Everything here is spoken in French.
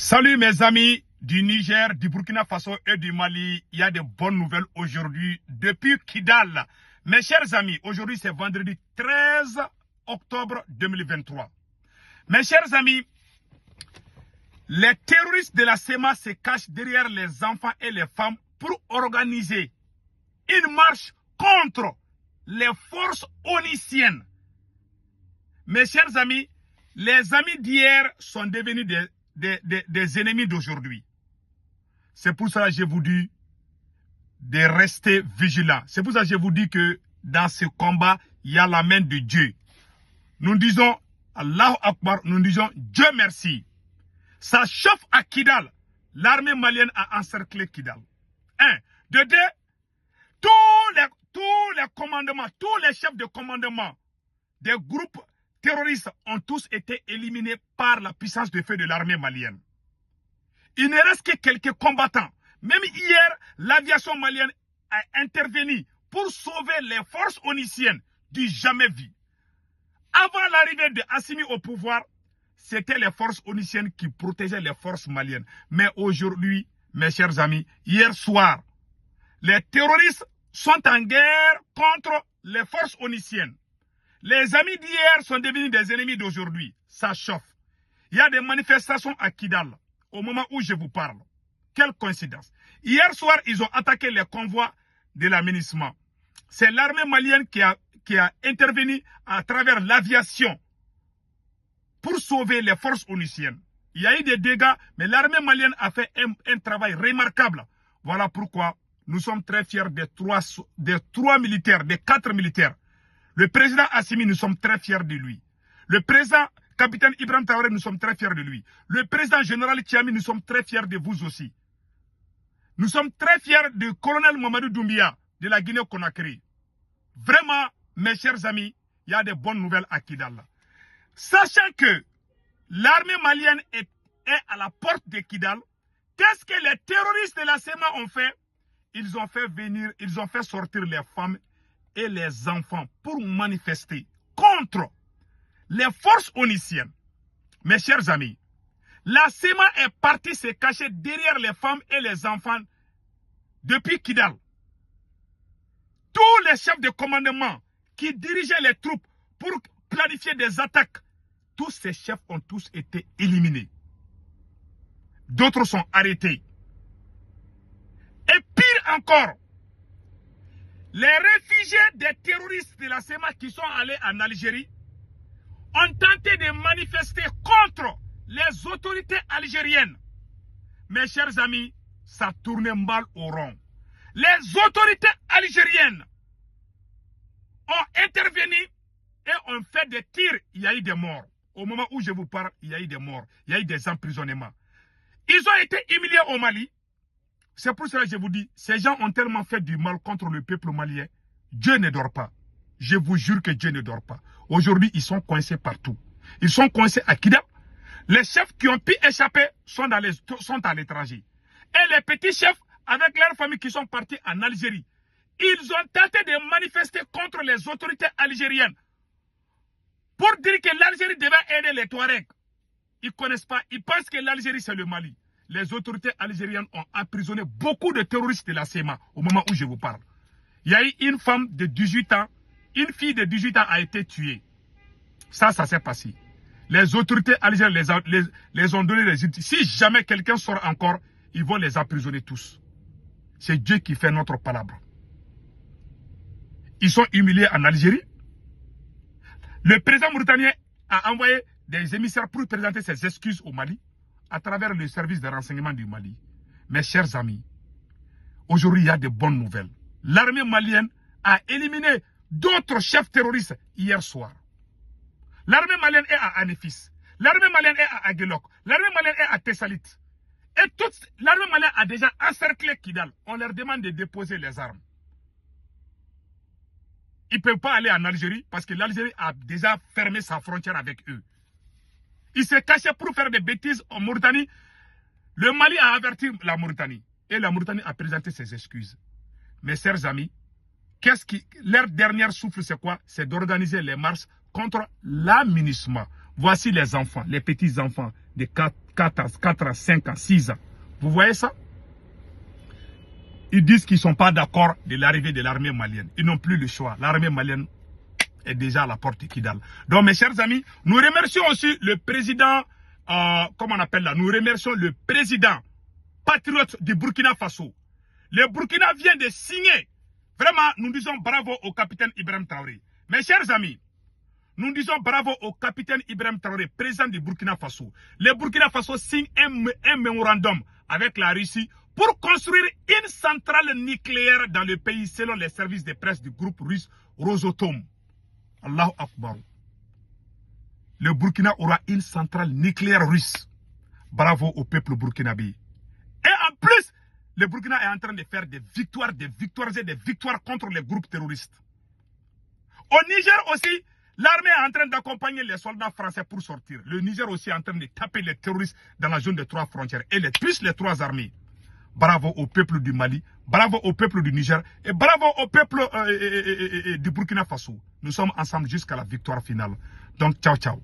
Salut mes amis du Niger, du Burkina Faso et du Mali. Il y a de bonnes nouvelles aujourd'hui depuis Kidal. Mes chers amis, aujourd'hui c'est vendredi 13 octobre 2023. Mes chers amis, les terroristes de la SEMA se cachent derrière les enfants et les femmes pour organiser une marche contre les forces oniciennes. Mes chers amis, les amis d'hier sont devenus des ennemis d'aujourd'hui. C'est pour ça que je vous dis de rester vigilants. C'est pour ça que je vous dis que dans ce combat, il y a la main de Dieu. Nous disons Allahu Akbar, nous disons Dieu merci. Ça chauffe à Kidal. L'armée malienne a encerclé Kidal. De deux, tous les commandements, tous les chefs de commandement des groupes terroristes ont tous été éliminés par la puissance de feu de l'armée malienne. Il ne reste que quelques combattants. Même hier, l'aviation malienne a intervenu pour sauver les forces oniciennes du jamais vu. Avant l'arrivée de Assimi au pouvoir, c'était les forces oniciennes qui protégeaient les forces maliennes. Mais aujourd'hui, mes chers amis, hier soir, les terroristes sont en guerre contre les forces oniciennes. Les amis d'hier sont devenus des ennemis d'aujourd'hui. Ça chauffe. Il y a des manifestations à Kidal au moment où je vous parle. Quelle coïncidence. Hier soir, ils ont attaqué les convois de l'aménagement. C'est l'armée malienne qui a intervenu à travers l'aviation pour sauver les forces oniciennes. Il y a eu des dégâts, mais l'armée malienne a fait un travail remarquable. Voilà pourquoi nous sommes très fiers des trois militaires, des 4 militaires. Le président Assimi, nous sommes très fiers de lui. Le président capitaine Ibrahim Traoré, nous sommes très fiers de lui. Le président général Tchami, nous sommes très fiers de vous aussi. Nous sommes très fiers du colonel Mamadou Doumbia de la Guinée-Conakry. Vraiment, mes chers amis, il y a de bonnes nouvelles à Kidal. Sachant que l'armée malienne est à la porte de Kidal, qu'est-ce que les terroristes de la SEMA ont fait? Ils ont fait sortir les femmes et les enfants pour manifester contre les forces oniciennes. Mes chers amis, la SEMA est partie se cacher derrière les femmes et les enfants depuis Kidal. Tous les chefs de commandement qui dirigeaient les troupes pour planifier des attaques, tous ces chefs ont tous été éliminés. D'autres sont arrêtés. Et pire encore, les réfugiés des terroristes de la SEMA qui sont allés en Algérie ont tenté de manifester contre les autorités algériennes. Mes chers amis, ça tournait mal au rond. Les autorités algériennes ont intervenu et ont fait des tirs. Il y a eu des morts. Au moment où je vous parle, il y a eu des morts. Il y a eu des emprisonnements. Ils ont été humiliés au Mali. C'est pour cela que je vous dis, ces gens ont tellement fait du mal contre le peuple malien. Dieu ne dort pas. Je vous jure que Dieu ne dort pas. Aujourd'hui, ils sont coincés partout. Ils sont coincés à Kidal. Les chefs qui ont pu échapper sont à l'étranger. Et les petits chefs, avec leurs familles qui sont partis en Algérie, ils ont tenté de manifester contre les autorités algériennes pour dire que l'Algérie devait aider les Touaregs. Ils ne connaissent pas. Ils pensent que l'Algérie, c'est le Mali. Les autorités algériennes ont emprisonné beaucoup de terroristes de la SEMA au moment où je vous parle. Il y a eu une femme de 18 ans, une fille de 18 ans a été tuée. Ça s'est passé. Les autorités algériennes les ont donné les outils. Si jamais quelqu'un sort encore, ils vont les emprisonner tous. C'est Dieu qui fait notre palabre. Ils sont humiliés en Algérie. Le président mauritanien a envoyé des émissaires pour présenter ses excuses au Mali à travers le service de renseignement du Mali. Mes chers amis, aujourd'hui il y a de bonnes nouvelles. L'armée malienne a éliminé d'autres chefs terroristes hier soir. L'armée malienne est à Anefis. L'armée malienne est à Aguelok. L'armée malienne est à Tessalit. Et l'armée malienne a déjà encerclé Kidal. On leur demande de déposer les armes. Ils ne peuvent pas aller en Algérie parce que l'Algérie a déjà fermé sa frontière avec eux. Ils se cachaient pour faire des bêtises en Mauritanie. Le Mali a averti la Mauritanie. Et la Mauritanie a présenté ses excuses. Mes chers amis, leur dernière souffle, c'est quoi? C'est d'organiser les marches contre l'aménagement. Voici les enfants, les petits-enfants, de 4 à 5 à 6 ans. Vous voyez ça? Ils disent qu'ils ne sont pas d'accord de l'arrivée de l'armée malienne. Ils n'ont plus le choix. L'armée malienne est déjà à la porte de Kidal. Donc, mes chers amis, nous remercions aussi le président, comment on appelle là? Nous remercions le président patriote du Burkina Faso. Le Burkina vient de signer. Vraiment, nous disons bravo au capitaine Ibrahim Traoré. Mes chers amis, nous disons bravo au capitaine Ibrahim Traoré, président du Burkina Faso. Le Burkina Faso signe un mémorandum avec la Russie pour construire une centrale nucléaire dans le pays selon les services de presse du groupe russe Rosatom. Allahu Akbar. Le Burkina aura une centrale nucléaire russe. Bravo au peuple burkinabé. Et en plus, le Burkina est en train de faire des victoires et des victoires contre les groupes terroristes. Au Niger aussi, l'armée est en train d'accompagner les soldats français pour sortir. Le Niger aussi est en train de taper les terroristes dans la zone des 3 frontières. Et plus les 3 armées. Bravo au peuple du Mali, bravo au peuple du Niger et bravo au peuple du Burkina Faso. Nous sommes ensemble jusqu'à la victoire finale. Donc, ciao, ciao.